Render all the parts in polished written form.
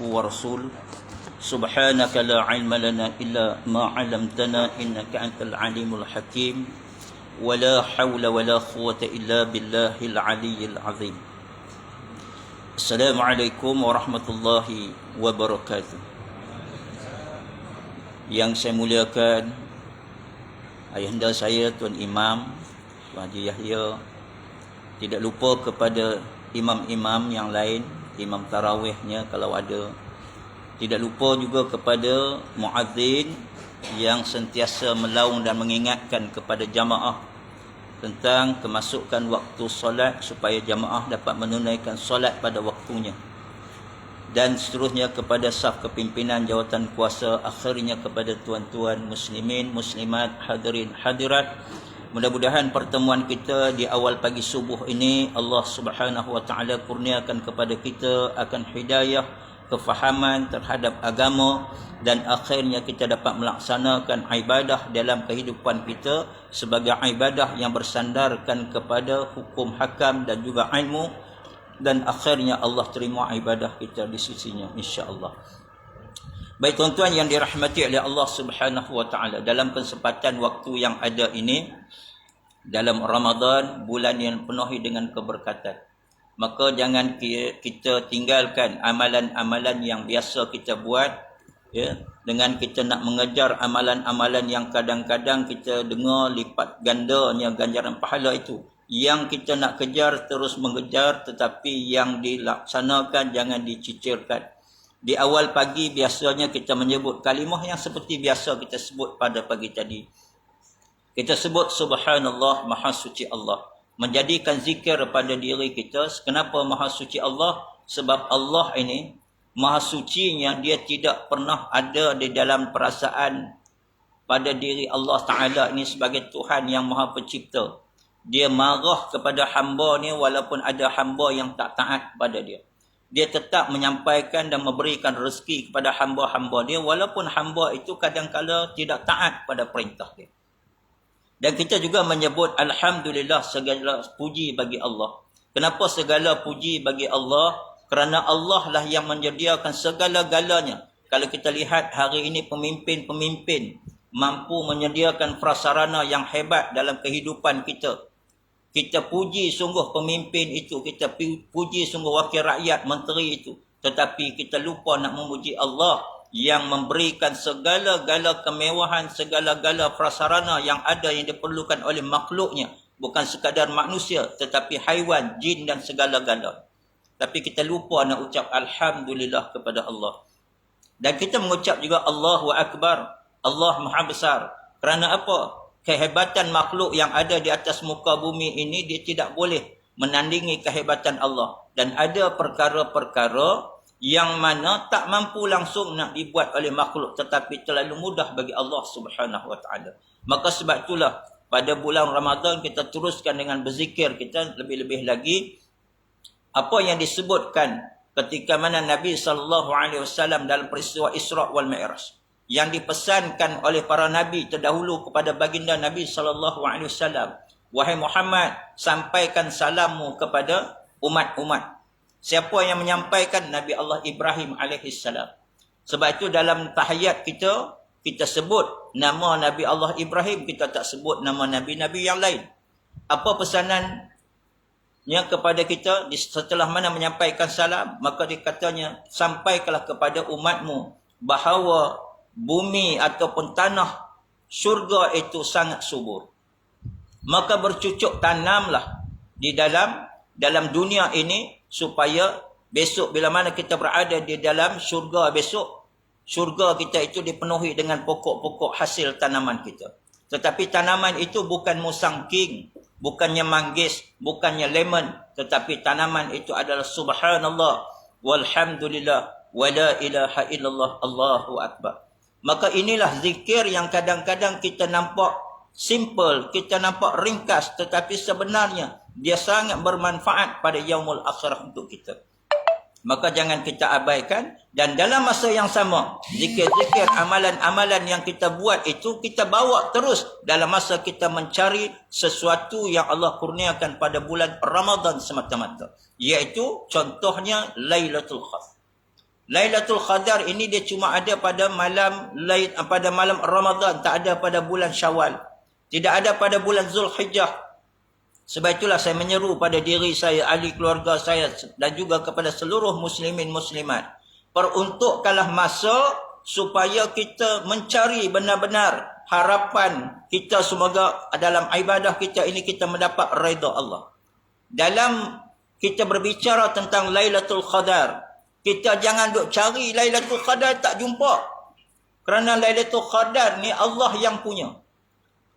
ورسول سبحانك لا علم لنا إلا ما علمتنا إنك أنت العليم الحكيم ولا حول ولا قوة إلا بالله العلي العظيم. السلام عليكم ورحمة الله وبركاته. Yang saya muliakan ayahanda saya Tuan Imam Tuan Haji Yahya, tidak lupa kepada imam-imam yang lain, imam tarawihnya kalau ada. Tidak lupa juga kepada muazzin yang sentiasa melaung dan mengingatkan kepada jamaah tentang kemasukan waktu solat supaya jamaah dapat menunaikan solat pada waktunya. Dan seterusnya kepada saf kepimpinan jawatan kuasa, akhirnya kepada tuan-tuan muslimin, muslimat, hadirin, hadirat. Mudah-mudahan pertemuan kita di awal pagi subuh ini Allah Subhanahu wa taala kurniakan kepada kita akan hidayah, kefahaman terhadap agama, dan akhirnya kita dapat melaksanakan ibadah dalam kehidupan kita sebagai ibadah yang bersandarkan kepada hukum hakam dan juga ilmu, dan akhirnya Allah terima ibadah kita di sisinya insya-Allah. Baik tuan-tuan yang dirahmati oleh Allah Subhanahu wa taala, dalam kesempatan waktu yang ada ini dalam Ramadan, bulan yang penuhi dengan keberkatan, maka jangan kita tinggalkan amalan-amalan yang biasa kita buat, ya, dengan kita nak mengejar amalan-amalan yang kadang-kadang kita dengar lipat gandanya ganjaran pahala itu. Yang kita nak kejar terus mengejar, tetapi yang dilaksanakan jangan dicicirkan. Di awal pagi biasanya kita menyebut kalimah yang seperti biasa kita sebut pada pagi tadi. Kita sebut subhanallah, maha suci Allah. Menjadikan zikir pada diri kita. Kenapa maha suci Allah? Sebab Allah ini maha sucinya, dia tidak pernah ada di dalam perasaan pada diri Allah Ta'ala ini sebagai Tuhan yang maha pencipta. Dia marah kepada hamba ni walaupun ada hamba yang tak taat pada dia. Dia tetap menyampaikan dan memberikan rezeki kepada hamba-hamba dia walaupun hamba itu kadang-kala tidak taat pada perintah dia. Dan kita juga menyebut alhamdulillah, segala puji bagi Allah. Kenapa segala puji bagi Allah? Kerana Allah lah yang menyediakan segala-galanya. Kalau kita lihat hari ini pemimpin-pemimpin mampu menyediakan prasarana yang hebat dalam kehidupan kita. Kita puji sungguh pemimpin itu, kita puji sungguh wakil rakyat, menteri itu. Tetapi kita lupa nak memuji Allah yang memberikan segala-gala kemewahan, segala-gala prasarana yang ada yang diperlukan oleh makhluknya. Bukan sekadar manusia, tetapi haiwan, jin dan segala-gala. Tapi kita lupa nak ucap alhamdulillah kepada Allah. Dan kita mengucap juga Allahu Akbar, Allah Maha Besar. Kerana apa? Kehebatan makhluk yang ada di atas muka bumi ini, dia tidak boleh menandingi kehebatan Allah. Dan ada perkara-perkara yang mana tak mampu langsung nak dibuat oleh makhluk, tetapi terlalu mudah bagi Allah Subhanahu wa taala. Maka sebab itulah pada bulan Ramadan kita teruskan dengan berzikir kita lebih-lebih lagi apa yang disebutkan ketika mana Nabi SAW dalam peristiwa Isra' wal Mi'raj, yang dipesankan oleh para nabi terdahulu kepada baginda Nabi SAW. Wahai Muhammad, sampaikan salammu kepada umat-umat. Siapa yang menyampaikan? Nabi Allah Ibrahim alaihissalam. Sebab itu dalam tahiyat kita, kita sebut nama Nabi Allah Ibrahim, kita tak sebut nama nabi-nabi yang lain. Apa pesanannya kepada kita setelah mana menyampaikan salam? Maka dikatanya, sampaikanlah kepada umatmu bahawa bumi ataupun tanah syurga itu sangat subur. Maka bercucuk tanamlah di dalam dunia ini supaya besok bila mana kita berada di dalam syurga besok, syurga kita itu dipenuhi dengan pokok-pokok hasil tanaman kita. Tetapi tanaman itu bukan musang king, bukannya manggis, bukannya lemon, tetapi tanaman itu adalah subhanallah walhamdulillah wala ilaha illallah Allahu akbar. Maka inilah zikir yang kadang-kadang kita nampak simple, kita nampak ringkas, tetapi sebenarnya dia sangat bermanfaat pada yaumul akhirah untuk kita. Maka jangan kita abaikan, dan dalam masa yang sama, zikir-zikir, amalan-amalan yang kita buat itu, kita bawa terus dalam masa kita mencari sesuatu yang Allah kurniakan pada bulan Ramadan semata-mata. Iaitu contohnya Lailatul Qadar. Lailatul Qadar ini dia cuma ada pada malam Ramadan, tak ada pada bulan Syawal. Tidak ada pada bulan Zulhijjah. Sebab itulah saya menyeru pada diri saya, ahli keluarga saya dan juga kepada seluruh muslimin muslimat. Peruntukkanlah masa supaya kita mencari benar-benar harapan kita semoga dalam ibadah kita ini kita mendapat redha Allah. Dalam kita berbicara tentang Lailatul Qadar, kita jangan duk cari Lailatul Qadar tak jumpa. Kerana Lailatul Qadar ni Allah yang punya.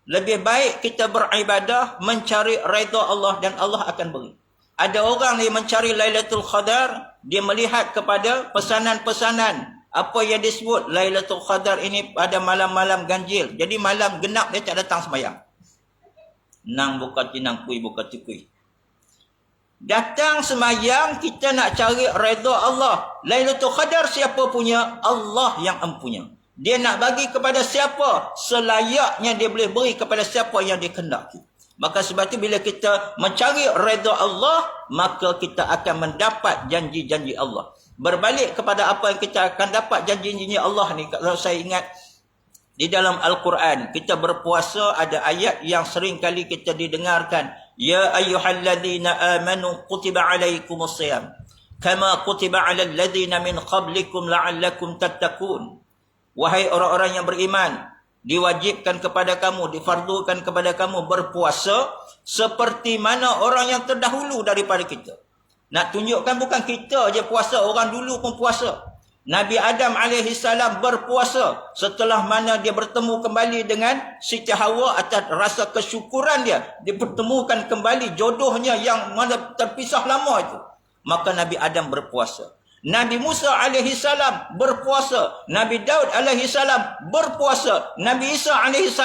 Lebih baik kita beribadah mencari redha Allah dan Allah akan beri. Ada orang yang mencari Lailatul Qadar, dia melihat kepada pesanan-pesanan apa yang disebut Lailatul Qadar ini pada malam-malam ganjil. Jadi malam genap dia tak datang sembahyang. Nang buka tinang kui buka tikui. Datang semayang kita nak cari redha Allah. Lailatul Qadar siapa punya? Allah yang empunya. Dia nak bagi kepada siapa? Selayaknya dia boleh beri kepada siapa yang dia kehendaki. Maka sebab itu bila kita mencari redha Allah, maka kita akan mendapat janji-janji Allah. Berbalik kepada apa yang kita akan dapat janji-janji Allah ni, kalau saya ingat di dalam Al-Quran, kita berpuasa ada ayat yang sering kali kita didengarkan. Ya ayyuhalladzina amanu kutiba alaikumusiyam kama kutiba alal ladzina min qablikum la'allakum tattaqun. Wahai orang-orang yang beriman, diwajibkan kepada kamu, difardukan kepada kamu berpuasa seperti mana orang yang terdahulu daripada kita. Nak tunjukkan bukan kita je puasa, orang dulu pun puasa. Nabi Adam AS berpuasa setelah mana dia bertemu kembali dengan Siti Hawa atas rasa kesyukuran dia. Dia pertemukan kembali jodohnya yang mana terpisah lama itu. Maka Nabi Adam berpuasa. Nabi Musa AS berpuasa. Nabi Daud AS berpuasa. Nabi Isa AS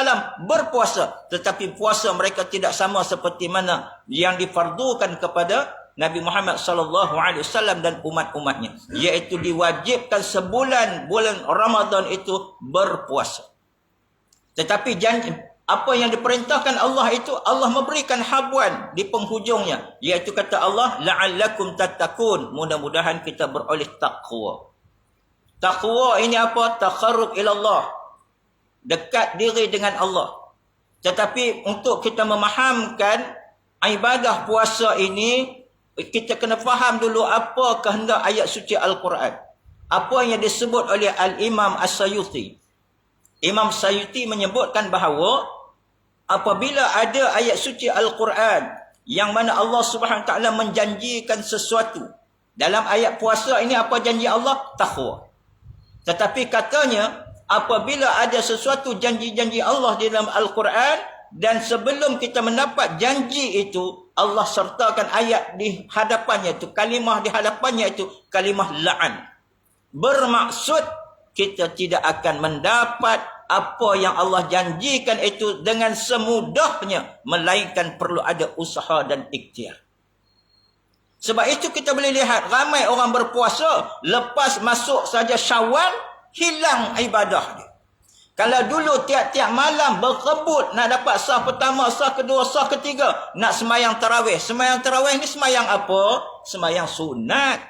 berpuasa. Tetapi puasa mereka tidak sama seperti mana yang difardukan kepada Nabi Muhammad sallallahu alaihi wasallam dan umat-umatnya, iaitu diwajibkan sebulan bulan Ramadan itu berpuasa. Tetapi janji apa yang diperintahkan Allah itu Allah memberikan habuan di penghujungnya, iaitu kata Allah la'allakum tattaqun, mudah-mudahan kita beroleh takwa. Takwa ini apa? Taqarrub ila Allah, dekat diri dengan Allah. Tetapi untuk kita memahamkan ibadah puasa ini, kita kena faham dulu apa kehendak ayat suci Al-Quran. Apa yang disebut oleh Al-Imam As-Sayuti. Imam Sayuti menyebutkan bahawa apabila ada ayat suci Al-Quran yang mana Allah SWT menjanjikan sesuatu. Dalam ayat puasa ini apa janji Allah? Taqwa. Tetapi katanya apabila ada sesuatu janji-janji Allah di dalam Al-Quran dan sebelum kita mendapat janji itu, Allah sertakan ayat di hadapannya itu, kalimah di hadapannya itu, kalimah la'an. Bermaksud kita tidak akan mendapat apa yang Allah janjikan itu dengan semudahnya, melainkan perlu ada usaha dan ikhtiar. Sebab itu kita boleh lihat ramai orang berpuasa, lepas masuk saja Syawal, hilang ibadah dia. Kalau dulu tiap-tiap malam berkebut nak dapat sah pertama, sah kedua, sah ketiga, nak semayang tarawih. Semayang tarawih ni semayang apa? Semayang sunat.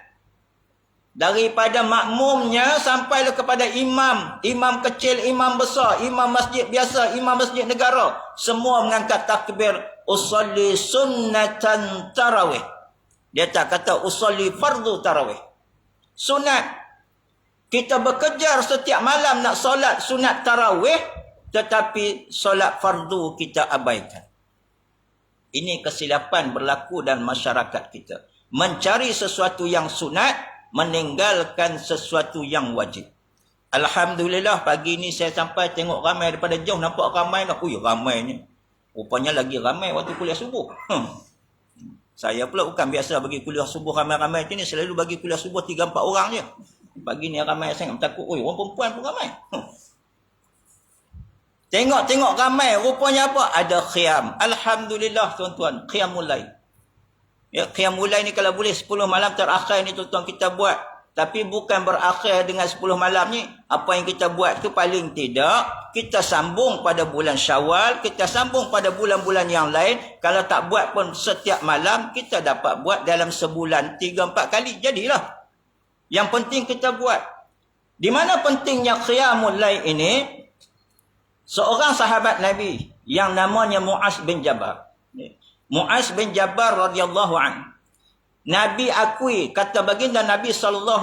Daripada makmumnya sampai kepada imam. Imam kecil, imam besar, imam masjid biasa, imam masjid negara. Semua mengangkat takbir. Usalli sunnatan tarawih. Dia tak kata usalli fardu tarawih. Sunat. Kita bekerja setiap malam nak solat sunat tarawih, tetapi solat fardu kita abaikan. Ini kesilapan berlaku dalam masyarakat kita. Mencari sesuatu yang sunat, meninggalkan sesuatu yang wajib. Alhamdulillah pagi ni saya sampai tengok ramai daripada jauh, nampak ramai dah. Ui, ramainya. Rupanya lagi ramai waktu kuliah subuh. Saya pula bukan biasa bagi kuliah subuh ramai-ramai macam ni, selalu bagi kuliah subuh 3-4 orang je. Pagi ni ramai sangat takut. Oi, orang perempuan pun ramai. Tengok-tengok ramai. Rupanya apa? Ada qiyam. Alhamdulillah tuan-tuan. Qiyamul lail. Ya, qiyamul lail ni kalau boleh 10 malam terakhir ni tuan-tuan kita buat. Tapi bukan berakhir dengan 10 malam ni. Apa yang kita buat tu paling tidak, kita sambung pada bulan Syawal. Kita sambung pada bulan-bulan yang lain. Kalau tak buat pun setiap malam, kita dapat buat dalam sebulan 3-4 kali. Jadilah. Yang penting kita buat. Di mana pentingnya qiyamul lail ini? Seorang sahabat Nabi yang namanya Muaz bin Jabal. Muaz bin Jabal radhiyallahu anhu. Nabi akui, kata baginda Nabi SAW,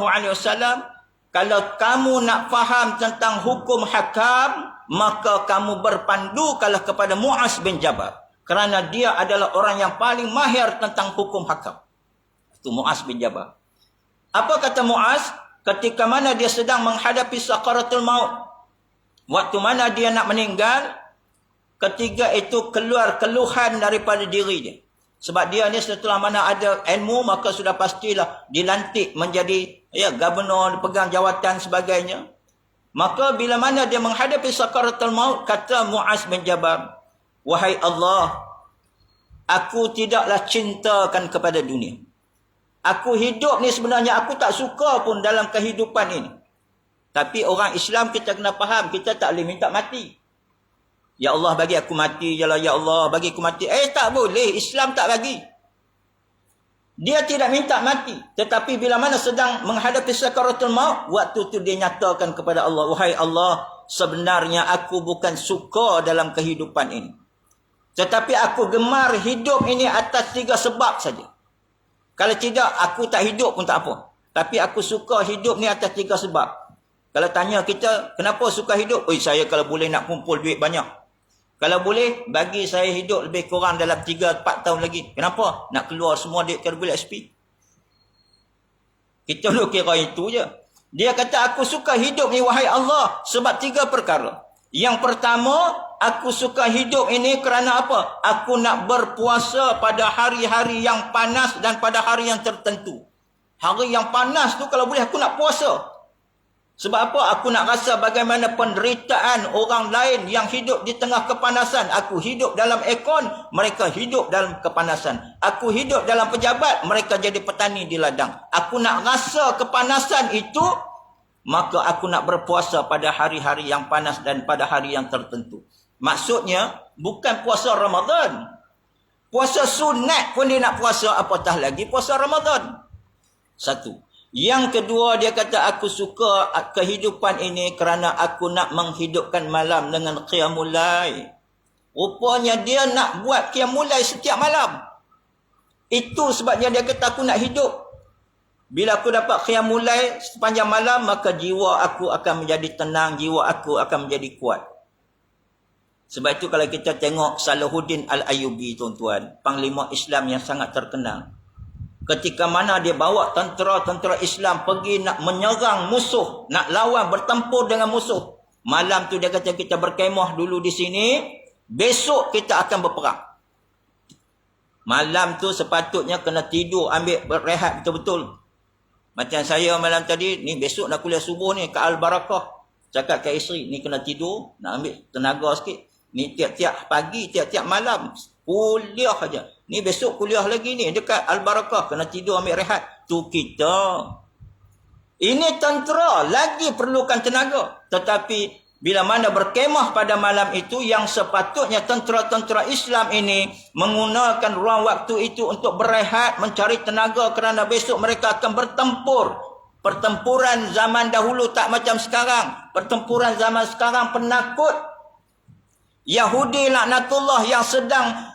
kalau kamu nak faham tentang hukum hakam, maka kamu berpandukanlah kepada Muaz bin Jabal. Kerana dia adalah orang yang paling mahir tentang hukum hakam. Itu Muaz bin Jabal. Apa kata Muaz? Ketika mana dia sedang menghadapi sakaratul maut. Waktu mana dia nak meninggal, ketiga itu keluar keluhan daripada diri dia. Sebab dia ni setelah mana ada ilmu, maka sudah pastilah dilantik menjadi gubernur, pegang jawatan sebagainya. Maka bila mana dia menghadapi sakaratul maut, kata Muaz bin Jabal, wahai Allah, aku tidaklah cintakan kepada dunia. Aku hidup ni sebenarnya aku tak suka pun dalam kehidupan ini. Tapi orang Islam kita kena faham, kita tak boleh minta mati. Ya Allah bagi aku mati je lah, ya Allah bagi aku mati. Tak boleh, Islam tak bagi. Dia tidak minta mati. Tetapi bila mana sedang menghadapi sakaratul maut, waktu tu dia nyatakan kepada Allah, wahai Allah, sebenarnya aku bukan suka dalam kehidupan ini. Tetapi aku gemar hidup ini atas 3 sebab saja. Kalau tidak, aku tak hidup pun tak apa. Tapi aku suka hidup ni atas 3 sebab. Kalau tanya kita, kenapa suka hidup? Saya kalau boleh nak kumpul duit banyak. Kalau boleh, bagi saya hidup lebih kurang dalam 3-4 tahun lagi. Kenapa? Nak keluar semua duit KRB SP. Kita dulu kira itu je. Dia kata, aku suka hidup ni wahai Allah. Sebab 3 perkara. Yang pertama, aku suka hidup ini kerana apa? Aku nak berpuasa pada hari-hari yang panas dan pada hari yang tertentu. Hari yang panas tu kalau boleh aku nak puasa. Sebab apa? Aku nak rasa bagaimana penderitaan orang lain yang hidup di tengah kepanasan. Aku hidup dalam aircon, mereka hidup dalam kepanasan. Aku hidup dalam pejabat, mereka jadi petani di ladang. Aku nak rasa kepanasan itu, maka aku nak berpuasa pada hari-hari yang panas dan pada hari yang tertentu. Maksudnya, bukan puasa Ramadan. Puasa sunat pun dia nak puasa, apatah lagi puasa Ramadan. Satu. Yang kedua, dia kata, aku suka kehidupan ini kerana aku nak menghidupkan malam dengan qiyamul lail. Rupanya dia nak buat qiyamul lail setiap malam. Itu sebabnya dia kata, aku nak hidup. Bila aku dapat qiyamul lail sepanjang malam, maka jiwa aku akan menjadi tenang, jiwa aku akan menjadi kuat. Sebab itu kalau kita tengok Salahuddin Al-Ayyubi, tuan-tuan, panglima Islam yang sangat terkenal. Ketika mana dia bawa tentera-tentera Islam pergi nak menyerang musuh, nak lawan, bertempur dengan musuh. Malam tu dia kata, kita berkemah dulu di sini, besok kita akan berperang. Malam tu sepatutnya kena tidur, ambil berehat betul-betul. Macam saya malam tadi, ni besok nak kuliah subuh ni kat Al-Barakah. Cakap kat isteri, ni kena tidur, nak ambil tenaga sikit. Ni tiap-tiap pagi, tiap-tiap malam, kuliah aja. Ni besok kuliah lagi ni dekat Al-Barakah, kena tidur ambil rehat. Tu kita. Ini tentera lagi perlukan tenaga. Tetapi bila mana berkemah pada malam itu, yang sepatutnya tentera-tentera Islam ini menggunakan ruang waktu itu untuk berehat, mencari tenaga kerana besok mereka akan bertempur. Pertempuran zaman dahulu tak macam sekarang. Pertempuran zaman sekarang penakut. Yahudi laknatullah yang sedang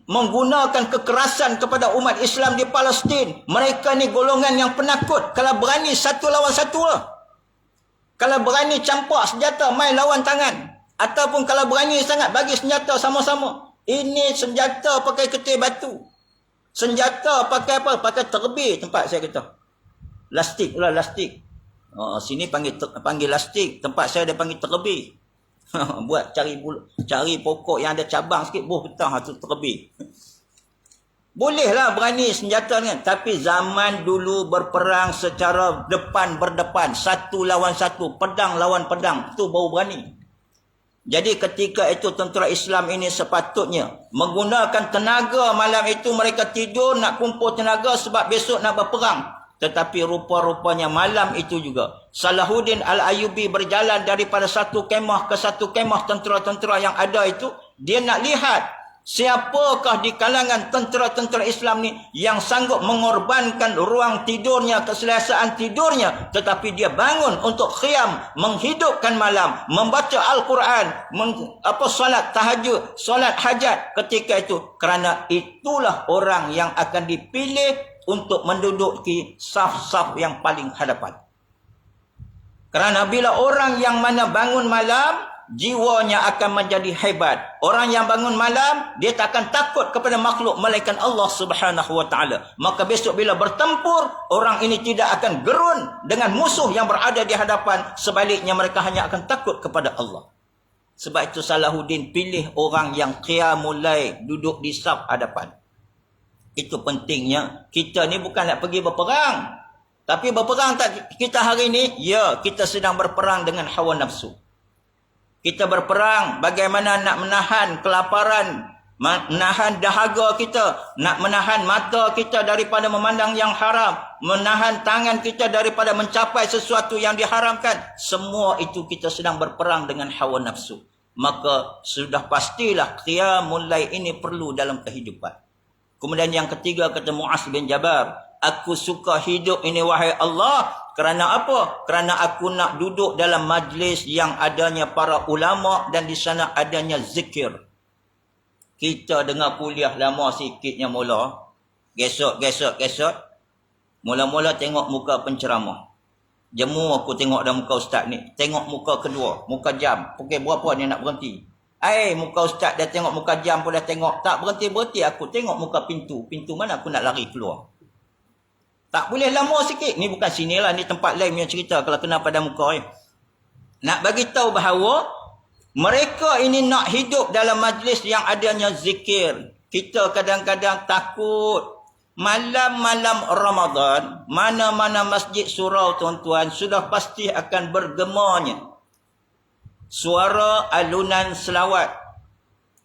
menggunakan kekerasan kepada umat Islam di Palestin. Mereka ni golongan yang penakut. Kalau berani satu lawan satu lah. Kalau berani campak senjata, main lawan tangan. Ataupun kalau berani sangat, bagi senjata sama-sama. Ini senjata pakai ketir batu. Senjata pakai apa? Pakai terbih tempat saya kata. Lastik pula, lastik. Sini panggil lastik. Tempat saya dia panggil terbih. Buat cari pokok yang ada cabang sikit, buh petang tu terbih. Bolehlah berani senjata kan, tapi zaman dulu berperang secara depan berdepan, satu lawan satu, pedang lawan pedang, tu baru berani. Jadi ketika itu tentera Islam ini sepatutnya menggunakan tenaga malam itu, mereka tidur nak kumpul tenaga sebab besok nak berperang. Tetapi rupa-rupanya malam itu juga Salahuddin Al-Ayyubi berjalan daripada satu kemah ke satu kemah tentera-tentera yang ada itu. Dia nak lihat Siapakah di kalangan tentera-tentera Islam ni yang sanggup mengorbankan ruang tidurnya, keselesaan tidurnya, tetapi dia bangun untuk qiyam, menghidupkan malam, membaca Al-Quran, solat tahajud, solat hajat ketika itu. Kerana itulah orang yang akan dipilih untuk menduduki saf-saf yang paling hadapan. Kerana bila orang yang mana bangun malam, jiwanya akan menjadi hebat. Orang yang bangun malam, dia tak akan takut kepada makhluk melainkan Allah Subhanahu wa taala. Maka besok bila bertempur, orang ini tidak akan gerun dengan musuh yang berada di hadapan. Sebaliknya mereka hanya akan takut kepada Allah. Sebab itu Salahuddin pilih orang yang qiyamul lail, duduk di saf hadapan. Itu pentingnya. Kita ni bukan nak pergi berperang. Tapi berperang tak kita hari ini? Ya, kita sedang berperang dengan hawa nafsu. Kita berperang bagaimana nak menahan kelaparan, menahan dahaga kita, nak menahan mata kita daripada memandang yang haram, menahan tangan kita daripada mencapai sesuatu yang diharamkan. Semua itu kita sedang berperang dengan hawa nafsu. Maka sudah pastilah qiyamul lail ini perlu dalam kehidupan. Kemudian yang ketiga kata Muaz bin Jabal, aku suka hidup ini wahai Allah. Kerana apa? Kerana aku nak duduk dalam majlis yang adanya para ulama dan di sana adanya zikir. Kita dengar kuliah lama sikitnya mula. Gesok. Mula-mula tengok muka penceramah. Jemu aku tengok dah muka ustaz ni. Tengok muka kedua. Muka jam. Pukul berapa ni nak berhenti? Muka ustaz dah tengok muka jam pun dah tengok. Tak berhenti-berhenti aku tengok muka pintu. Pintu mana aku nak lari keluar. Tak boleh lama sikit. Ni bukan sini lah. Ni tempat lain punya cerita. Kalau kena pada muka. Nak bagi tahu bahawa mereka ini nak hidup dalam majlis yang adanya zikir. Kita kadang-kadang takut. Malam-malam Ramadan, mana-mana masjid surau tuan-tuan, sudah pasti akan bergemanya suara alunan selawat.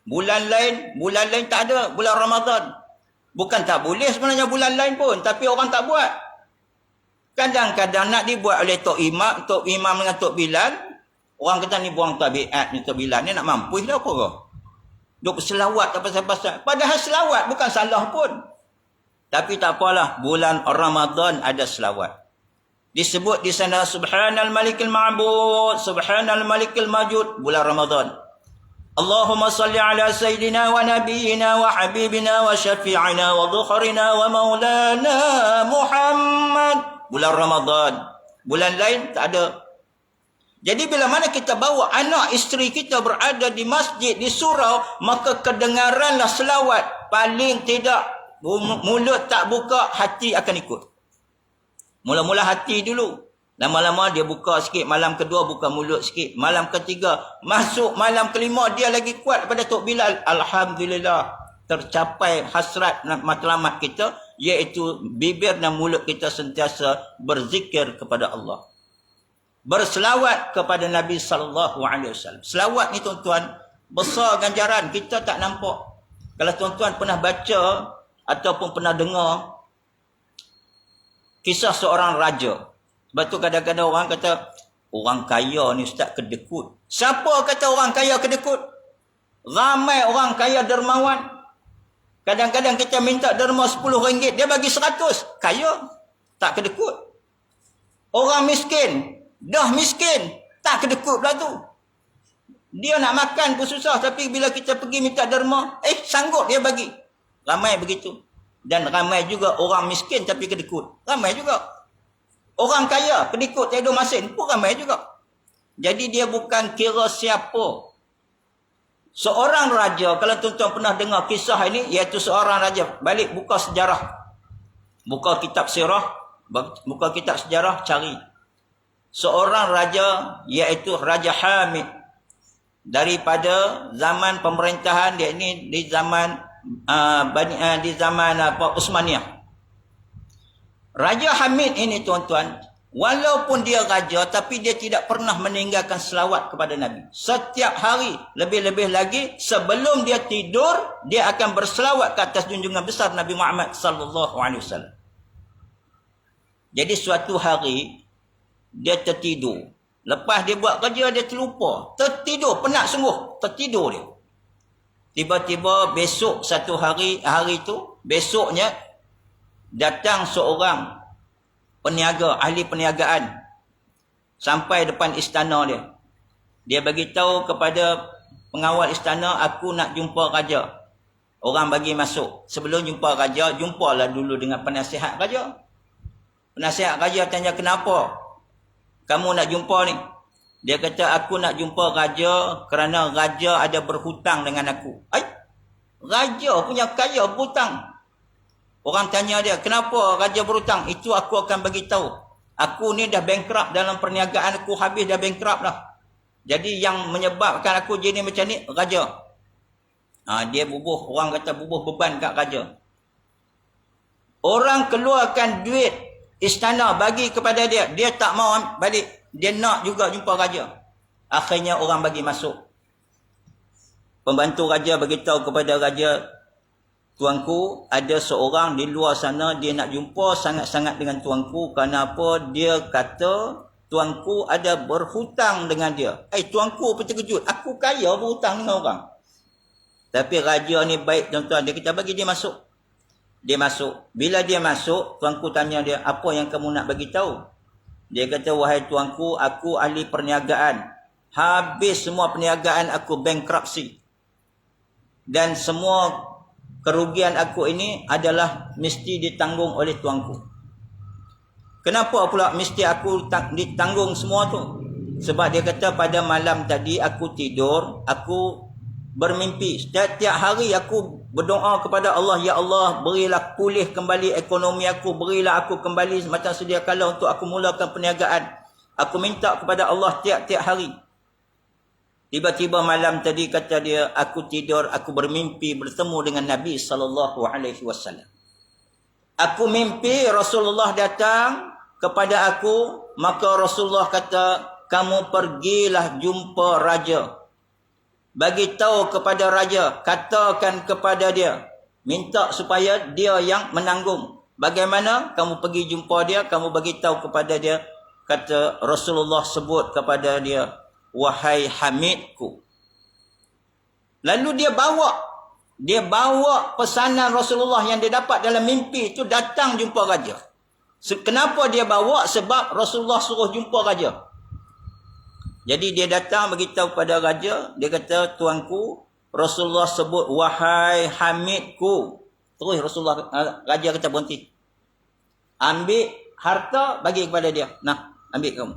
Bulan lain tak ada. Bulan Ramadan. Bukan tak boleh sebenarnya bulan lain pun. Tapi orang tak buat. Kadang-kadang nak dibuat oleh Tok Imam dengan Tok Bilal. Orang kata ni buang tabiat ni Tok Bilal ni nak mampu dah apa? Duk selawat tak pasal-pasal. Padahal selawat bukan salah pun. Tapi tak apalah. Bulan Ramadan ada selawat. Disebut di sana Subhanal Malikil Ma'bud, Subhanal Malikil Majud. Bulan Ramadan. Allahumma salli ala Sayyidina wa Nabiyyina wa Habibina wa Syafi'ina wa Dhukharina wa Maulana Muhammad. Bulan Ramadan. Bulan lain tak ada. Jadi bila mana kita bawa anak isteri kita berada di masjid, di surau, maka kedengaranlah selawat. Paling tidak, mulut tak buka, hati akan ikut. Mula-mula hati dulu. Lama-lama dia buka sikit. Malam kedua buka mulut sikit. Malam ketiga. Masuk malam kelima dia lagi kuat pada Tok Bilal. Alhamdulillah. Tercapai hasrat matlamat kita. Iaitu bibir dan mulut kita sentiasa berzikir kepada Allah. Berselawat kepada Nabi SAW. Selawat ni tuan-tuan, besar ganjaran. Kita tak nampak. Kalau tuan-tuan pernah baca ataupun pernah dengar kisah seorang raja. Sebab tu kadang-kadang orang kata, orang kaya ni ustaz kedekut. Siapa kata orang kaya kedekut? Ramai orang kaya dermawan. Kadang-kadang kita minta derma RM10, dia bagi 100. Kaya, tak kedekut. Orang miskin, dah miskin, tak kedekut pula tu. Dia nak makan pun susah, tapi bila kita pergi minta derma, sanggup dia bagi. Ramai begitu. Dan ramai juga orang miskin tapi kedekut. Ramai juga. Orang kaya kedekut tiada masin pun ramai juga. Jadi dia bukan kira siapa. Seorang raja, kalau tuan-tuan pernah dengar kisah ini, iaitu seorang raja. Balik buka sejarah. Buka kitab sirah. Buka kitab sejarah, cari. Seorang raja, iaitu Raja Hamid. Daripada zaman pemerintahan dia ini di zaman Utsmaniyah. Raja Hamid ini tuan-tuan, walaupun dia raja tapi dia tidak pernah meninggalkan selawat kepada Nabi. Setiap hari, lebih-lebih lagi sebelum dia tidur, dia akan berselawat ke atas junjungan besar Nabi Muhammad sallallahu alaihi wasallam. Jadi suatu hari dia tertidur. Lepas dia buat kerja dia terlupa, tertidur, penat sungguh, tertidur dia. Tiba-tiba besok satu hari tu, besoknya datang seorang peniaga, ahli perniagaan sampai depan istana dia. Dia bagi tahu kepada pengawal istana, aku nak jumpa raja. Orang bagi masuk. Sebelum jumpa raja, jumpalah dulu dengan penasihat raja. Penasihat raja tanya, kenapa kamu nak jumpa ni? Dia kata, aku nak jumpa raja kerana raja ada berhutang dengan aku. Raja punya kaya berhutang. Orang tanya dia, kenapa raja berhutang? Itu aku akan bagi tahu. Aku ni dah bankrupt dalam perniagaan aku, habis dah bankrupt dah. Jadi yang menyebabkan aku jadi macam ni, raja. Dia bubuh, orang kata bubuh beban kat raja. Orang keluarkan duit istana bagi kepada dia. Dia tak mau balik. Dia nak juga jumpa raja. Akhirnya orang bagi masuk. Pembantu raja beritahu kepada raja, tuanku, ada seorang di luar sana, dia nak jumpa sangat-sangat dengan tuanku. Kenapa? Dia kata tuanku ada berhutang dengan dia. Tuanku pun terkejut. Aku kaya berhutang dengan orang. Tapi raja ni baik tuan-tuan. Dia kata bagi dia masuk. Dia masuk. Bila dia masuk, tuanku tanya dia, apa yang kamu nak bagi tahu? Dia kata, wahai tuanku, aku ahli perniagaan. Habis semua perniagaan aku bankruptcy. Dan semua kerugian aku ini adalah mesti ditanggung oleh tuanku. Kenapa pula mesti aku ditanggung semua tu? Sebab dia kata pada malam tadi aku tidur, aku bermimpi. Setiap hari aku berdoa kepada Allah, ya Allah, berilah pulih kembali ekonomi aku, berilah aku kembali macam sedia kala untuk aku mulakan perniagaan. Aku minta kepada Allah tiap-tiap hari. Tiba-tiba malam tadi kata dia, aku tidur, aku bermimpi bertemu dengan Nabi SAW. Aku mimpi Rasulullah datang kepada aku, maka Rasulullah kata, kamu pergilah jumpa raja. Bagi tahu kepada raja, katakan kepada dia, minta supaya dia yang menanggung. Bagaimana? Kamu pergi jumpa dia, kamu bagi tahu kepada dia, kata Rasulullah sebut kepada dia, wahai Hamidku. Lalu dia bawa pesanan Rasulullah yang dia dapat dalam mimpi itu, datang jumpa raja. Kenapa dia bawa? Sebab Rasulullah suruh jumpa raja. Jadi dia datang beritahu pada raja, dia kata, tuanku, Rasulullah sebut wahai Hamidku. Terus raja kata berhenti. Ambil harta bagi kepada dia. Nah, ambil kamu.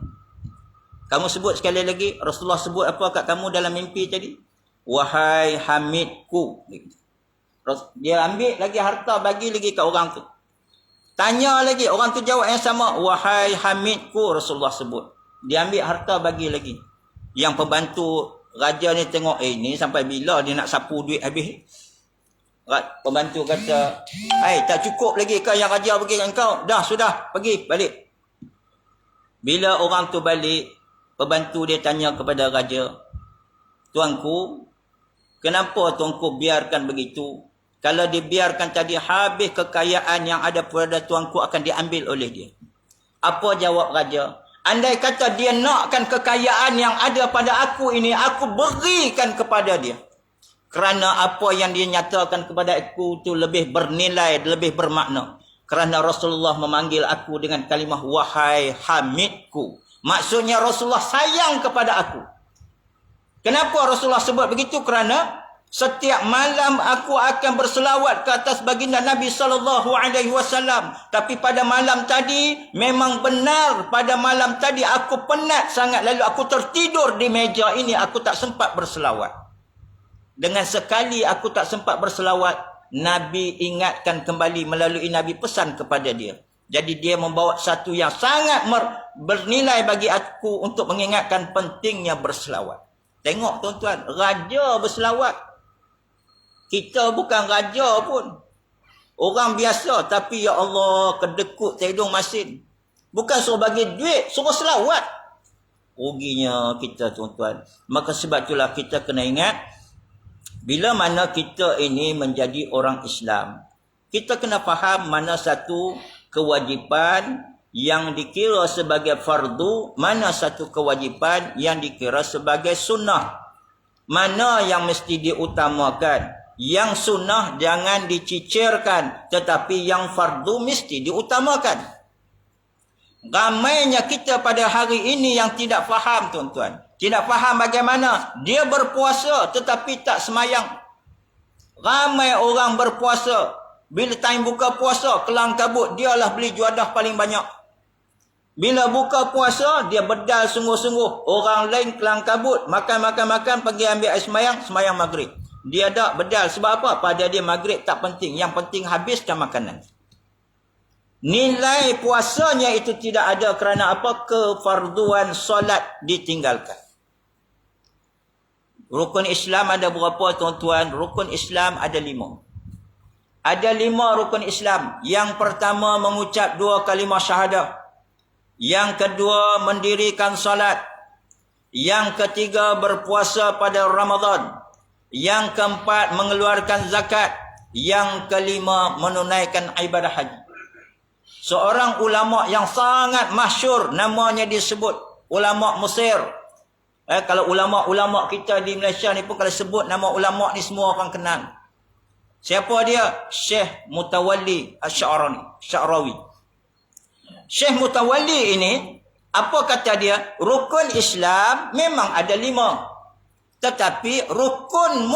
Kamu sebut sekali lagi, Rasulullah sebut apa kat kamu dalam mimpi tadi? Wahai Hamidku. Dia ambil lagi harta, bagi lagi kat orang tu. Tanya lagi, orang tu jawab yang sama, wahai Hamidku, Rasulullah sebut. Dia ambil harta bagi lagi. Yang pembantu raja ni tengok, ni sampai bila dia nak sapu duit habis? Pembantu kata, tak cukup lagi ke yang raja bagi kat kau? Dah, sudah, pergi, balik. Bila orang tu balik, pembantu dia tanya kepada raja, tuanku, kenapa tuanku biarkan begitu? Kalau dibiarkan tadi, habis kekayaan yang ada pada tuanku akan diambil oleh dia. Apa jawab raja? Andai kata dia nakkan kekayaan yang ada pada aku ini, aku berikan kepada dia. Kerana apa yang dia nyatakan kepada aku itu lebih bernilai, lebih bermakna. Kerana Rasulullah memanggil aku dengan kalimah wahai Hamidku. Maksudnya Rasulullah sayang kepada aku. Kenapa Rasulullah sebut begitu? Kerana setiap malam aku akan berselawat ke atas baginda Nabi SAW. Tapi pada malam tadi, memang benar pada malam tadi aku penat sangat. Lalu aku tertidur di meja ini, aku tak sempat berselawat. Dengan sekali aku tak sempat berselawat, Nabi ingatkan kembali melalui Nabi pesan kepada dia. Jadi dia membawa satu yang sangat bernilai bagi aku untuk mengingatkan pentingnya berselawat. Tengok tuan-tuan, raja berselawat. Kita bukan raja pun. Orang biasa. Tapi ya Allah, kedekut hidung masin. Bukan suruh bagi duit, suruh selawat. Ruginya kita tuan-tuan. Maka sebab itulah kita kena ingat, bila mana kita ini menjadi orang Islam, kita kena faham mana satu kewajipan yang dikira sebagai fardu, mana satu kewajipan yang dikira sebagai sunnah. mana yang mesti diutamakan. Yang sunnah jangan dicicirkan, tetapi yang fardu mesti diutamakan. Ramainya kita pada hari ini yang tidak faham, tuan-tuan. Tidak faham bagaimana dia berpuasa tetapi tak semayang. Ramai orang berpuasa, bila time buka puasa, kelang kabut, dialah beli juadah paling banyak. Bila buka puasa, dia bedal sungguh-sungguh. Orang lain kelang kabut, makan, pergi ambil air semayang maghrib. Dia tak bedal. Sebab apa? Pada dia maghrib tak penting. Yang penting habiskan makanan. Nilai puasanya itu tidak ada kerana apa? Kefarduan solat ditinggalkan. Rukun Islam ada berapa, tuan-tuan? Rukun Islam ada 5. Ada 5 rukun Islam. Yang pertama mengucap 2 kalimah syahadah. Yang kedua mendirikan solat. Yang ketiga berpuasa pada Ramadan. Yang keempat mengeluarkan zakat. Yang kelima menunaikan ibadah haji. Seorang ulama yang sangat masyhur, namanya disebut ulama Mesir. Kalau ulama-ulama kita di Malaysia ni pun kalau sebut nama ulama ni semua orang kenal. Siapa dia? Syekh Mutawalli Asy'arawi. Syekh Mutawalli ini, apa kata dia? Rukun Islam memang ada 5. Tetapi rukun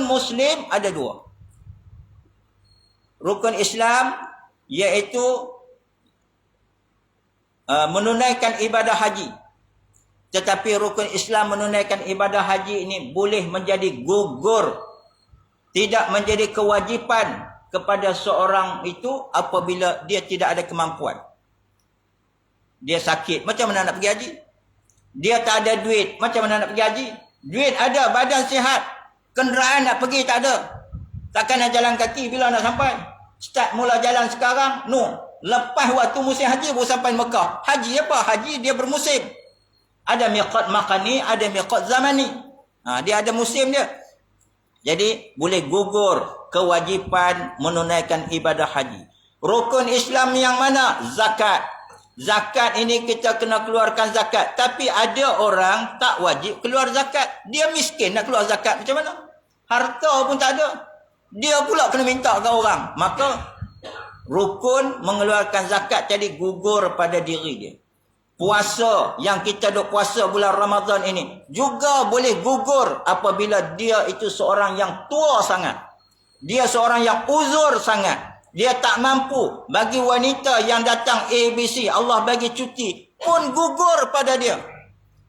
Muslim ada 2. Rukun Islam iaitu menunaikan ibadah haji. Tetapi rukun Islam menunaikan ibadah haji ini boleh menjadi gugur. Tidak menjadi kewajipan kepada seorang itu apabila dia tidak ada kemampuan. Dia sakit, macam mana nak pergi haji? Dia tak ada duit, macam mana nak pergi haji? Duit ada, badan sihat, kenderaan nak pergi tak ada. Takkan nak jalan kaki bila nak sampai? Start mula jalan sekarang, no. Lepas waktu musim haji baru sampai Mekah. Haji apa? Haji dia bermusim. Ada miqat makani, ada miqat zamani. Dia ada musim dia. Jadi boleh gugur kewajipan menunaikan ibadah haji. Rukun Islam yang mana? Zakat. Zakat ini kita kena keluarkan zakat. Tapi ada orang tak wajib keluar zakat. Dia miskin nak keluar zakat macam mana? Harta pun tak ada. Dia pula kena minta ke orang. Maka rukun mengeluarkan zakat jadi gugur pada diri dia. Puasa yang kita duk puasa bulan Ramadan ini juga boleh gugur apabila dia itu seorang yang tua sangat. Dia seorang yang uzur sangat. Dia tak mampu. Bagi wanita yang datang ABC, Allah bagi cuti, pun gugur pada dia.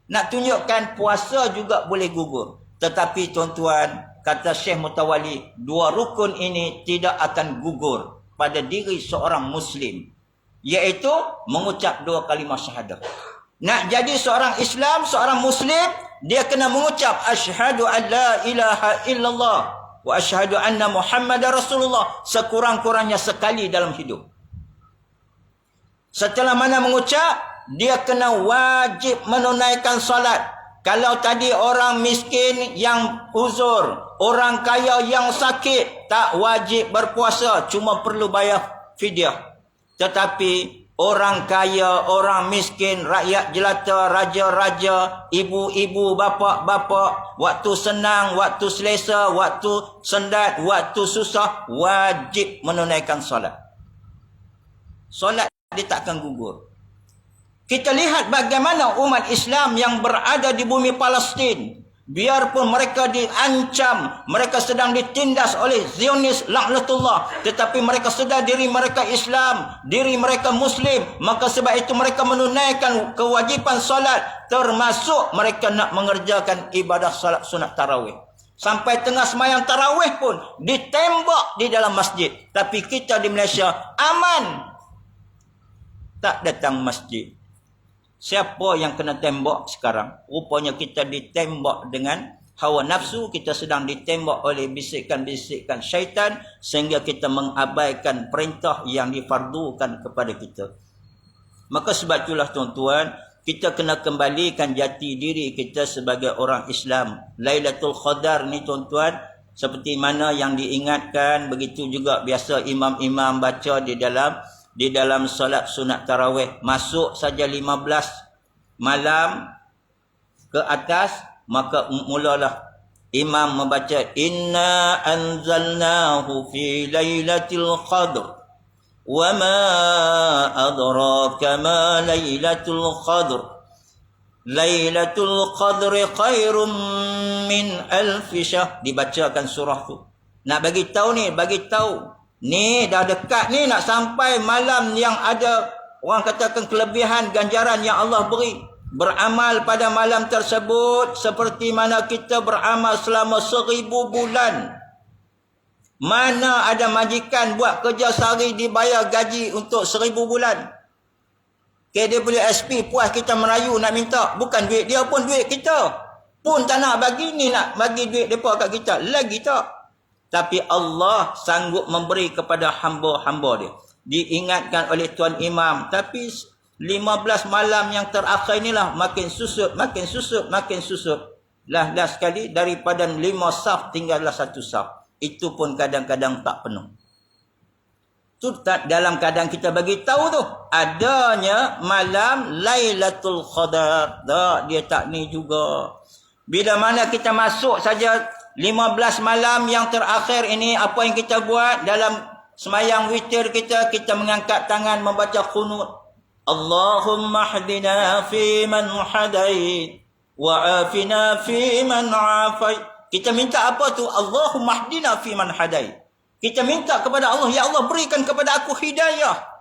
Nak tunjukkan puasa juga boleh gugur. Tetapi tuan-tuan, kata Syekh Mutawalli, 2 rukun ini tidak akan gugur pada diri seorang Muslim. Iaitu mengucap 2 kalimah syahadah. Nak jadi seorang Islam, seorang Muslim, dia kena mengucap asyhadu an la ilaha illallah wa asyhadu anna Muhammadar Rasulullah sekurang-kurangnya sekali dalam hidup. Setelah mana mengucap, dia kena wajib menunaikan solat. Kalau tadi orang miskin yang uzur, orang kaya yang sakit, tak wajib berpuasa, cuma perlu bayar fidyah. Tetapi orang kaya, orang miskin, rakyat jelata, raja-raja, ibu-ibu, bapa-bapa, waktu senang, waktu selesa, waktu sendat, waktu susah, wajib menunaikan solat. Solat dia takkan gugur. Kita lihat bagaimana umat Islam yang berada di bumi Palestin, biarpun mereka diancam, mereka sedang ditindas oleh Zionis laknatullah, tetapi mereka sedar diri mereka Islam, diri mereka Muslim, maka sebab itu mereka menunaikan kewajipan solat, termasuk mereka nak mengerjakan ibadah solat sunat tarawih. Sampai tengah semayang tarawih pun ditembak di dalam masjid. Tapi kita di Malaysia aman, tak datang masjid. Siapa yang kena tembak sekarang? Rupanya kita ditembak dengan hawa nafsu. Kita sedang ditembak oleh bisikan-bisikan syaitan, sehingga kita mengabaikan perintah yang difardukan kepada kita. Maka sebab itulah tuan-tuan, kita kena kembalikan jati diri kita sebagai orang Islam. Lailatul Qadar ni tuan-tuan, seperti mana yang diingatkan, begitu juga biasa imam-imam baca di dalam solat sunat tarawih. Masuk saja 15 malam ke atas, maka mulalah imam membaca inna anzalnahu fi lailatul qadr wa ma adraka ma lailatul qadr lailatul qadri khairum min alf syahr. Dibacakan surah tu. Nak bagi tahu ni, bagi tahu ni dah dekat ni nak sampai malam yang ada orang katakan kelebihan ganjaran yang Allah beri. Beramal pada malam tersebut seperti mana kita beramal selama 1000 bulan. Mana ada majikan buat kerja sehari dibayar gaji untuk 1000 bulan. KWSP puas kita merayu nak minta. Bukan duit dia pun duit kita. Pun tak nak bagi ni, nak bagi duit mereka kat kita. Lagi tak. Tapi Allah sanggup memberi kepada hamba-hamba dia. Diingatkan oleh Tuan Imam. Tapi 15 malam yang terakhir inilah makin susut, makin susut, makin susut. Last sekali daripada 5 saf tinggallah 1 saf. Itu pun kadang-kadang tak penuh. Tu dalam keadaan kita bagi tahu tu adanya malam Lailatul Qadar. Tak, dia tak ni juga. Bila mana kita masuk saja 15 malam yang terakhir ini, apa yang kita buat dalam semayang witir kita, kita mengangkat tangan membaca qunut. Allahumma hdina fi man hadait wa afina fi man afait. Kita minta apa tu? Allahumma hdina fi man hadait. Kita minta kepada Allah, ya Allah berikan kepada aku hidayah.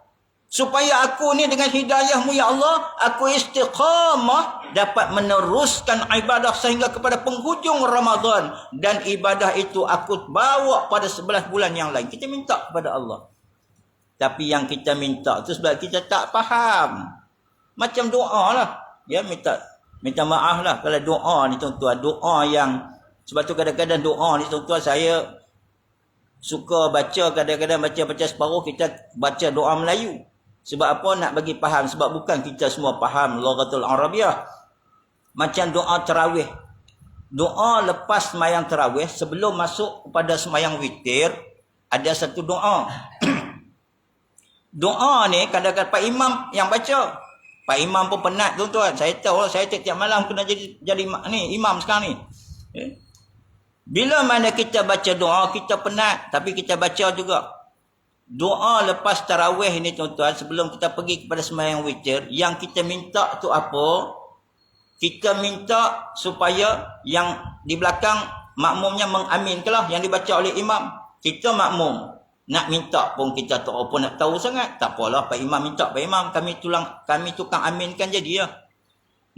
Supaya aku ni dengan hidayahmu ya Allah, aku istiqamah dapat meneruskan ibadah sehingga kepada penghujung Ramadan. Dan ibadah itu aku bawa pada 11 bulan yang lain. Kita minta kepada Allah. Tapi yang kita minta tu sebab kita tak faham. Macam doa lah. Ya, minta maaf lah kalau doa ni tuan-tuan. Doa yang, sebab tu kadang-kadang doa ni tuan-tuan saya suka baca, kadang-kadang baca separuh kita baca doa Melayu. Sebab apa? Nak bagi faham. Sebab bukan kita semua faham Lughatul Arabiah. Macam doa tarawih. Doa lepas semayang tarawih, sebelum masuk kepada semayang witir, ada satu doa. Doa ni kadang-kadang Pak Imam yang baca. Pak Imam pun penat tuan-tuan. Saya tahu, saya tiap malam kena jadi ni imam sekarang ni. Bila mana kita baca doa, kita penat. Tapi kita baca juga. Doa lepas tarawih ni tuan-tuan, sebelum kita pergi kepada sembahyang witir, yang kita minta tu apa? Kita minta supaya yang di belakang makmumnya mengaminkanlah yang dibaca oleh imam. Kita makmum. Nak minta pun kita tak apa nak tahu sangat. Tak apalah Pak Imam minta, Pak Imam kami tukang aminkan jadi ya.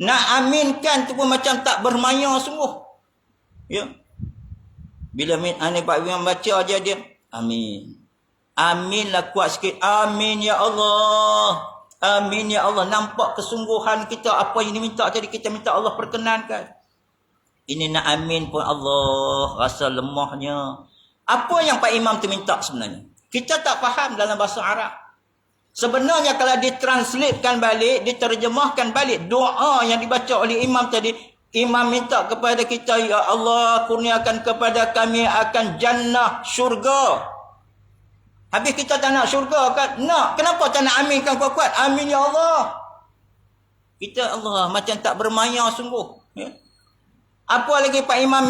Nak aminkan tu pun macam tak bermaya sungguh. Ya. Bila Pak Imam baca aja dia, amin. Aminlah kuat sikit. Amin ya Allah. Amin ya Allah. Nampak kesungguhan kita apa yang diminta, jadi kita minta Allah perkenankan. Ini nak amin pun Allah rasa lemahnya. Apa yang Pak Imam tu minta sebenarnya? Kita tak faham dalam bahasa Arab. Sebenarnya kalau ditranslatekan balik, diterjemahkan balik doa yang dibaca oleh imam tadi, imam minta kepada kita, ya Allah kurniakan kepada kami akan jannah syurga. Habis kita tak nak syurga kan? Nak. Kenapa tak nak aminkan kuat-kuat? Amin ya Allah. Kita Allah macam tak bermaya sungguh. Ya? Apa lagi Pak Imam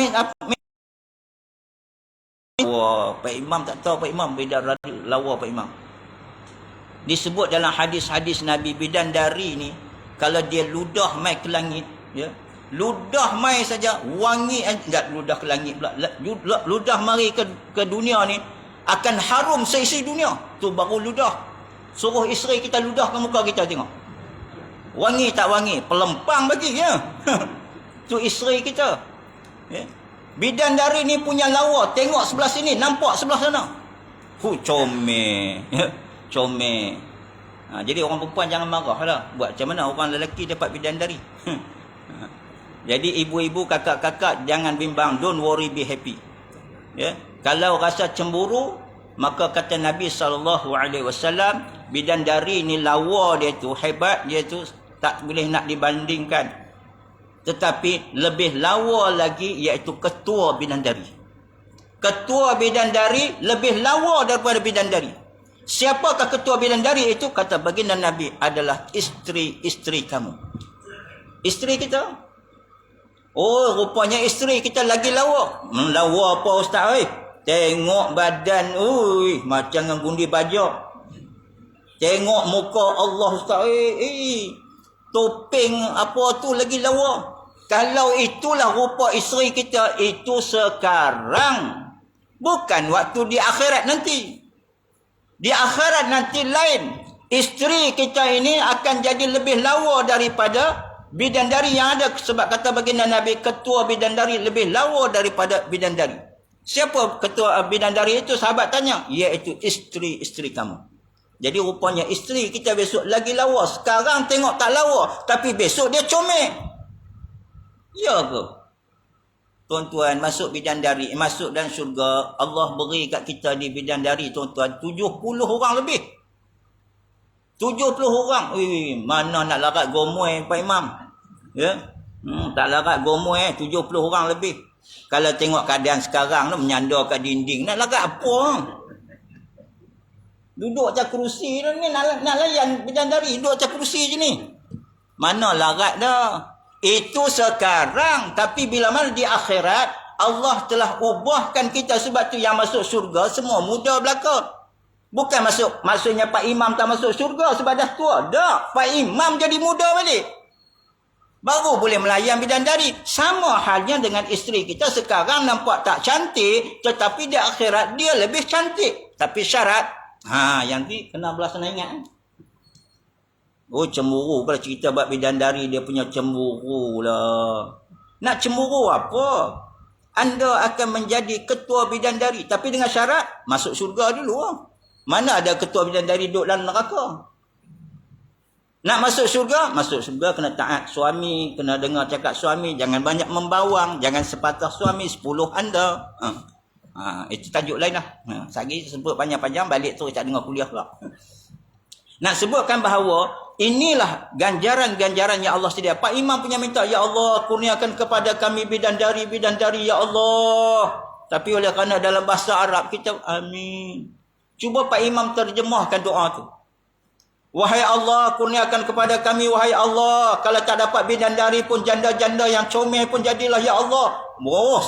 Wah, Pak Imam tak tahu Pak Imam beda lawa Pak Imam. Disebut dalam hadis-hadis Nabi bidadari ni, kalau dia ludah mai ke langit, ya. Ludah mai saja wangi, enggak ludah ke langit pula. Ludah mari ke dunia ni akan harum seisi dunia. Tu baru ludah. Suruh isteri kita ludah ke muka kita tengok. Wangi tak wangi, pelempang bagi ya. Tu isteri kita. Ya. Bidadari ni punya lawa, tengok sebelah sini, nampak sebelah sana. Comel. Comel. Jadi orang perempuan jangan marah lah. Buat macam mana orang lelaki dapat bidadari. Jadi ibu-ibu, kakak-kakak jangan bimbang. Don't worry, be happy. Ya. Kalau rasa cemburu, maka kata Nabi SAW, bidadari ni lawa dia tu, hebat dia tu, tak boleh nak dibandingkan. Tetapi lebih lawa lagi iaitu ketua bidadari. Ketua bidadari lebih lawa daripada bidadari. Siapakah ketua bidadari itu? Kata baginda Nabi adalah isteri-isteri kamu. Isteri kita. Oh, rupanya isteri kita lagi lawa. Lawa apa ustaz? Tengok badan, macam dengan gundi bajak. Tengok muka Allah ustaz. Topeng apa tu lagi lawa. Kalau itulah rupa isteri kita, itu sekarang. Bukan waktu di akhirat nanti. Di akhirat nanti lain. Isteri kita ini akan jadi lebih lawa daripada bidadari yang ada. Sebab kata baginda Nabi, ketua bidadari lebih lawa daripada bidadari. Siapa ketua bidadari itu? Sahabat tanya. Iaitu isteri-isteri kamu. Jadi rupanya isteri kita besok lagi lawa. Sekarang tengok tak lawa, tapi besok dia comel. Ya ke? Tuan-tuan, masuk bidadari, masuk dalam syurga, Allah beri kat kita di bidadari, tuan-tuan, 70 orang lebih. 70 orang. Mana nak larat gomoy Pak Imam? Ya? Tak larat gomoy 70 orang lebih. Kalau tengok keadaan sekarang ni menyandar kat dinding, nak larat apa? Duduk atas kerusi ni, nak layan bidadari, duduk atas kerusi je ni. Mana larat dah? Itu sekarang, tapi bila mana di akhirat, Allah telah ubahkan kita. Sebab tu yang masuk syurga semua muda belaka. Bukan maksudnya Pak Imam tak masuk syurga sebab dah tua. Tak, Pak Imam jadi muda balik. Baru boleh melayan bidadari. Sama halnya dengan isteri kita sekarang nampak tak cantik, tetapi di akhirat dia lebih cantik. Tapi syarat, yang ni kena belas kena ingat. Oh, cemburu pula cerita bab bidadari, dia punya cemburu lah. Nak cemburu apa? Anda akan menjadi ketua bidadari, tapi dengan syarat masuk syurga dulu. Mana ada ketua bidadari duduk dalam neraka? Nak masuk syurga kena taat suami, kena dengar cakap suami, jangan banyak membawang, jangan sepatah suami, 10 anda. Itu tajuk lain lah. Sagi sebut panjang-panjang, balik tu tak dengar kuliah pula. Nak sebutkan bahawa inilah ganjaran-ganjaran yang Allah sedia. Pak Imam punya minta, ya Allah kurniakan kepada kami bidadari ya Allah. Tapi oleh kerana dalam bahasa Arab kita, amin. Cuba Pak Imam terjemahkan doa tu. Wahai Allah, kurniakan kepada kami, wahai Allah. Kalau tak dapat bidadari pun, janda-janda yang comel pun jadilah ya Allah.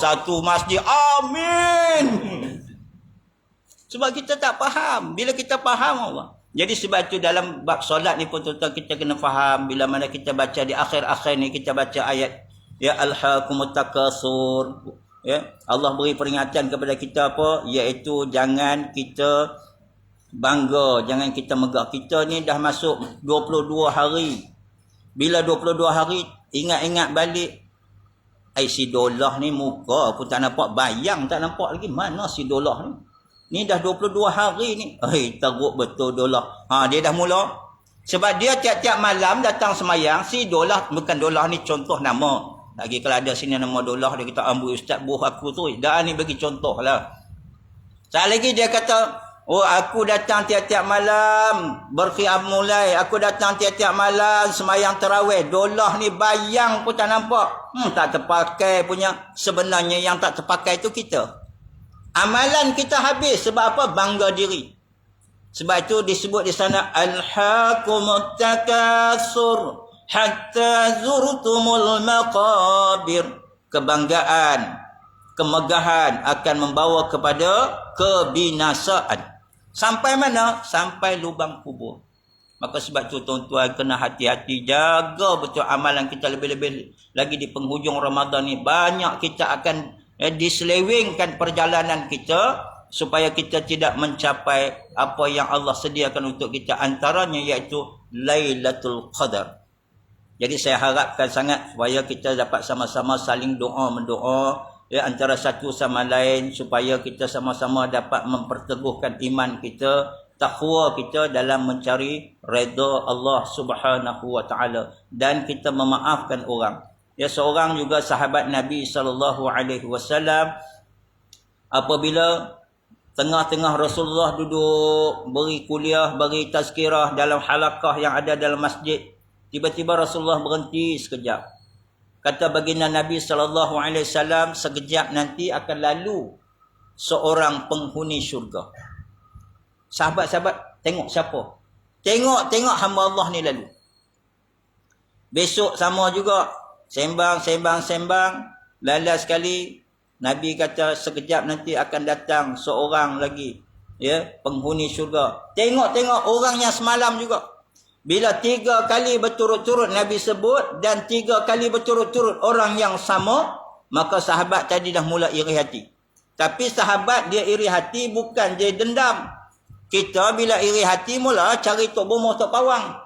Satu masjid, amin. Sebab kita tak faham. Bila kita faham Allah. Jadi sebab itu dalam bab solat ni pun tuan-tuan kita kena faham. Bila mana kita baca di akhir-akhir ni, kita baca ayat, ya alhaakumut takasur. Ya, Allah beri peringatan kepada kita apa? Iaitu jangan kita bangga, jangan kita megah. Kita ni dah masuk 22 hari. Bila 22 hari, ingat-ingat balik. Si dolah ni muka pun tak nampak, bayang tak nampak lagi. Mana si dolah ni? Ni dah 22 hari ni. Teruk betul dolah. Dia dah mula. Sebab dia tiap-tiap malam datang semayang. Si dolah, bukan dolah ni contoh nama. Lagi kalau ada sini nama dolah, dia kata, amboi ustaz buh aku tu. Dah ni bagi contoh lah. Sekali lagi dia kata, aku datang tiap-tiap malam. Berqiyam mulai. Aku datang tiap-tiap malam semayang tarawih. Dolah ni bayang pun tak nampak. Tak terpakai punya. Sebenarnya yang tak terpakai tu kita. Amalan kita habis. Sebab apa? Bangga diri. Sebab itu disebut di sana, alhaakumut takasur hatta zurtumul maqabir. Kebanggaan, kemegahan akan membawa kepada kebinasaan. Sampai mana? Sampai lubang kubur. Maka sebab itu tuan-tuan kena hati-hati, jaga betul amalan kita. Lebih-lebih lagi di penghujung Ramadan ni, banyak kita akan diselewengkan perjalanan kita supaya kita tidak mencapai apa yang Allah sediakan untuk kita, antaranya iaitu Lailatul Qadar. Jadi saya harapkan sangat supaya kita dapat sama-sama saling doa-mendoa antara satu sama lain, supaya kita sama-sama dapat memperteguhkan iman kita, takwa kita dalam mencari redha Allah Subhanahu wa taala, dan kita memaafkan orang. Seorang juga sahabat Nabi SAW, apabila tengah-tengah Rasulullah duduk beri kuliah, beri tazkirah dalam halaqah yang ada dalam masjid, tiba-tiba Rasulullah berhenti sekejap. Kata baginda Nabi SAW, sekejap nanti akan lalu seorang penghuni syurga. Sahabat-sahabat tengok siapa? Tengok hamba Allah ni lalu. Besok sama juga. Sembang. Lala sekali Nabi kata sekejap nanti akan datang seorang lagi, ya, penghuni syurga. Tengok orang yang semalam juga. Bila 3 kali berturut-turut Nabi sebut dan 3 kali berturut-turut orang yang sama, maka sahabat tadi dah mula iri hati. Tapi sahabat dia iri hati bukan dia dendam. Kita bila iri hati mula cari tok bomoh tok pawang.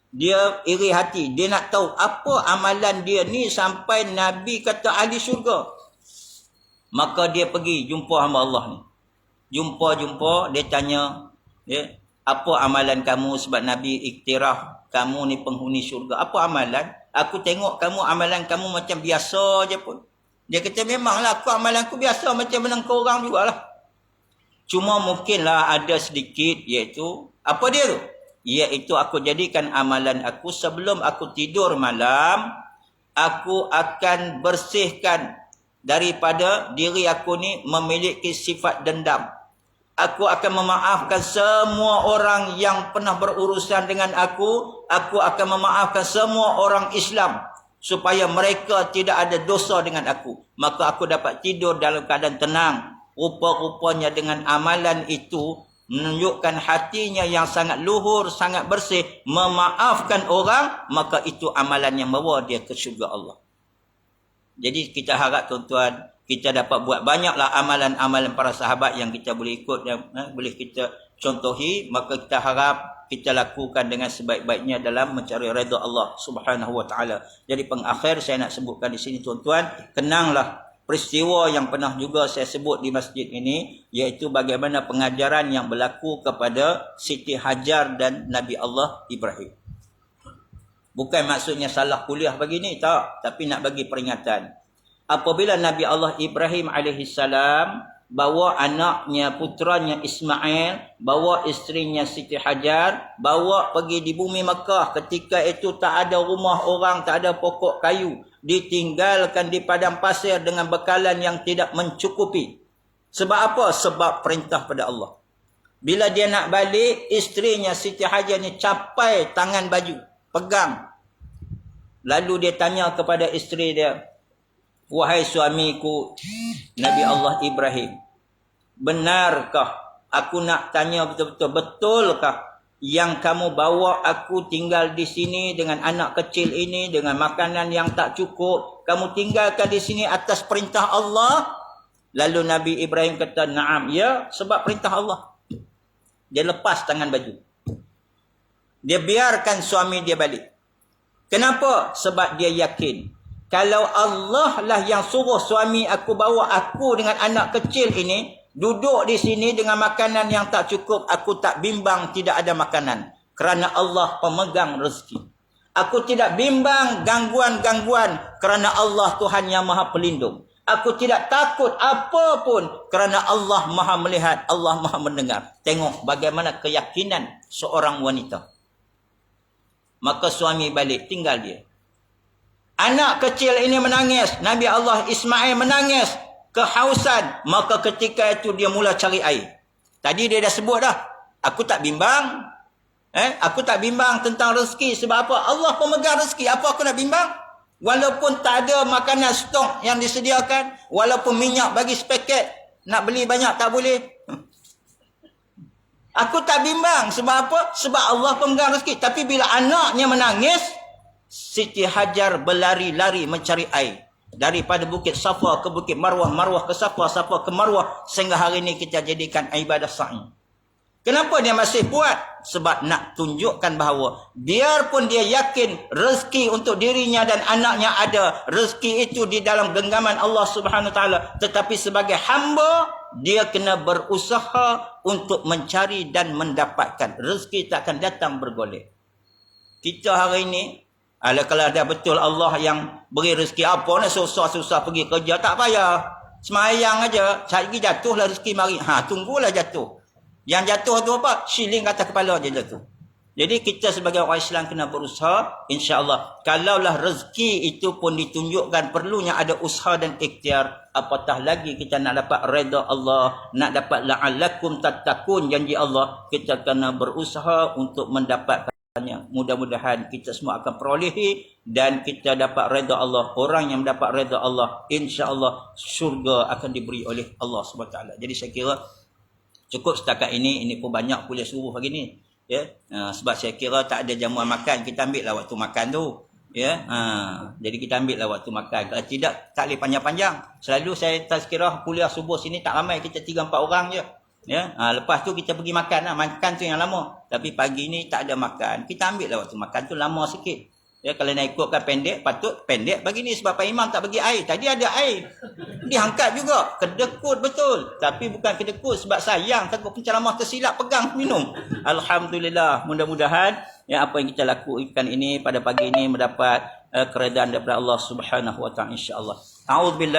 Dia iri hati, dia nak tahu apa amalan dia ni sampai Nabi kata ahli syurga. Maka dia pergi jumpa hamba Allah ni. Jumpa, dia tanya, ya, apa amalan kamu sebab Nabi iktiraf kamu ni penghuni syurga. Apa amalan? Aku tengok kamu amalan kamu macam biasa je pun. Dia kata memanglah aku amalan aku biasa macam mana kau orang jugalah. Cuma mungkinlah ada sedikit iaitu apa dia tu? Iaitu aku jadikan amalan aku sebelum aku tidur malam, aku akan bersihkan daripada diri aku ni memiliki sifat dendam. Aku akan memaafkan semua orang yang pernah berurusan dengan aku. Aku akan memaafkan semua orang Islam supaya mereka tidak ada dosa dengan aku. Maka aku dapat tidur dalam keadaan tenang. Rupa-rupanya dengan amalan itu menunjukkan hatinya yang sangat luhur, sangat bersih, memaafkan orang, maka itu amalan yang membawa dia ke syurga Allah. Jadi kita harap tuan-tuan, kita dapat buat banyaklah amalan-amalan para sahabat yang kita boleh ikut dan boleh kita contohi. Maka kita harap kita lakukan dengan sebaik-baiknya dalam mencari redha Allah Subhanahu wa taala. Jadi pengakhir saya nak sebutkan di sini tuan-tuan, kenanglah peristiwa yang pernah juga saya sebut di masjid ini, iaitu bagaimana pengajaran yang berlaku kepada Siti Hajar dan Nabi Allah Ibrahim. Bukan maksudnya salah kuliah begini, tak. Tapi nak bagi peringatan. Apabila Nabi Allah Ibrahim alaihissalam bawa anaknya, putranya Ismail, bawa isterinya Siti Hajar, bawa pergi di bumi Mekah. Ketika itu tak ada rumah orang, tak ada pokok kayu. Ditinggalkan di padang pasir dengan bekalan yang tidak mencukupi. Sebab apa? Sebab perintah pada Allah. Bila dia nak balik, isterinya Siti Hajar ni capai tangan baju, pegang. Lalu dia tanya kepada isteri dia, wahai suamiku Nabi Allah Ibrahim, benarkah, aku nak tanya betul-betul, betulkah yang kamu bawa aku tinggal di sini dengan anak kecil ini, dengan makanan yang tak cukup, kamu tinggalkan di sini atas perintah Allah? Lalu Nabi Ibrahim kata, na'am, ya, sebab perintah Allah. Dia lepas tangan baju. Dia biarkan suami dia balik. Kenapa? Sebab dia yakin, kalau Allah lah yang suruh suami aku bawa aku dengan anak kecil ini duduk di sini dengan makanan yang tak cukup, aku tak bimbang tidak ada makanan. Kerana Allah pemegang rezeki. Aku tidak bimbang gangguan-gangguan kerana Allah Tuhan yang maha pelindung. Aku tidak takut apa pun kerana Allah maha melihat, Allah maha mendengar. Tengok bagaimana keyakinan seorang wanita. Maka suami balik, tinggal dia. Anak kecil ini menangis. Nabi Allah Ismail menangis. Kehausan. Maka ketika itu dia mula cari air. Tadi dia dah sebut dah. Aku tak bimbang. Aku tak bimbang tentang rezeki. Sebab apa? Allah pemegang rezeki. Apa aku nak bimbang? Walaupun tak ada makanan stok yang disediakan. Walaupun minyak bagi sepaket. Nak beli banyak tak boleh. Aku tak bimbang. Sebab apa? Sebab Allah pemegang rezeki. Tapi bila anaknya menangis, Siti Hajar berlari-lari mencari air. Daripada Bukit Safa ke Bukit Marwah, Marwah ke Safa, Safa ke Marwah. Sehingga hari ini kita jadikan ibadah sa'i. Kenapa dia masih buat? Sebab nak tunjukkan bahawa biarpun dia yakin rezeki untuk dirinya dan anaknya ada, rezeki itu di dalam genggaman Allah Subhanahu Wa Taala, tetapi sebagai hamba dia kena berusaha untuk mencari dan mendapatkan. Rezeki tak akan datang bergolek. Kita hari ini, kalau ada betul Allah yang beri rezeki, apa nak susah-susah pergi kerja, tak payah. Semayang aja, lagi jatuhlah rezeki mari. Tunggulah jatuh. Yang jatuh tu apa? Shilling atas kepala je jatuh. Jadi kita sebagai orang Islam kena berusaha, insya-Allah. Kalaulah rezeki itu pun ditunjukkan perlunya ada usaha dan ikhtiar, apatah lagi kita nak dapat redha Allah, nak dapat la'allakum tattaqun janji Allah, kita kena berusaha untuk mendapatkan Mudah-mudahan kita semua akan perolehi dan kita dapat redha Allah. Orang yang mendapat redha Allah, insya-Allah syurga akan diberi oleh Allah SWT. Jadi saya kira cukup setakat ini. Ini pun banyak kuliah suruh hari ni. Ya, sebab saya kira tak ada jamuan makan, kita ambil lah waktu makan tu. Ya, jadi kita ambil lah waktu makan. Kalau tidak, tak boleh panjang-panjang. Selalu saya tazkirah kuliah subuh sini tak ramai, kita 3-4 orang je. Ya, lepas tu kita pergi makan lah. Makan tu yang lama. Tapi pagi ni tak ada makan. Kita ambil lah waktu makan tu lama sikit. Ya, kalau nak ikutkan pendek, patut pendek bagi ni. Sebab Pak Imam tak bagi air. Tadi ada air. Diangkat juga. Kedekut betul. Tapi bukan kedekut sebab sayang. Takut penceramah tersilap pegang minum. Alhamdulillah. Mudah-mudahan ya, apa yang kita lakukan ini pada pagi ini mendapat keredaan daripada Allah Subhanahu Wa Taala, insya-Allah. A'udzubillah.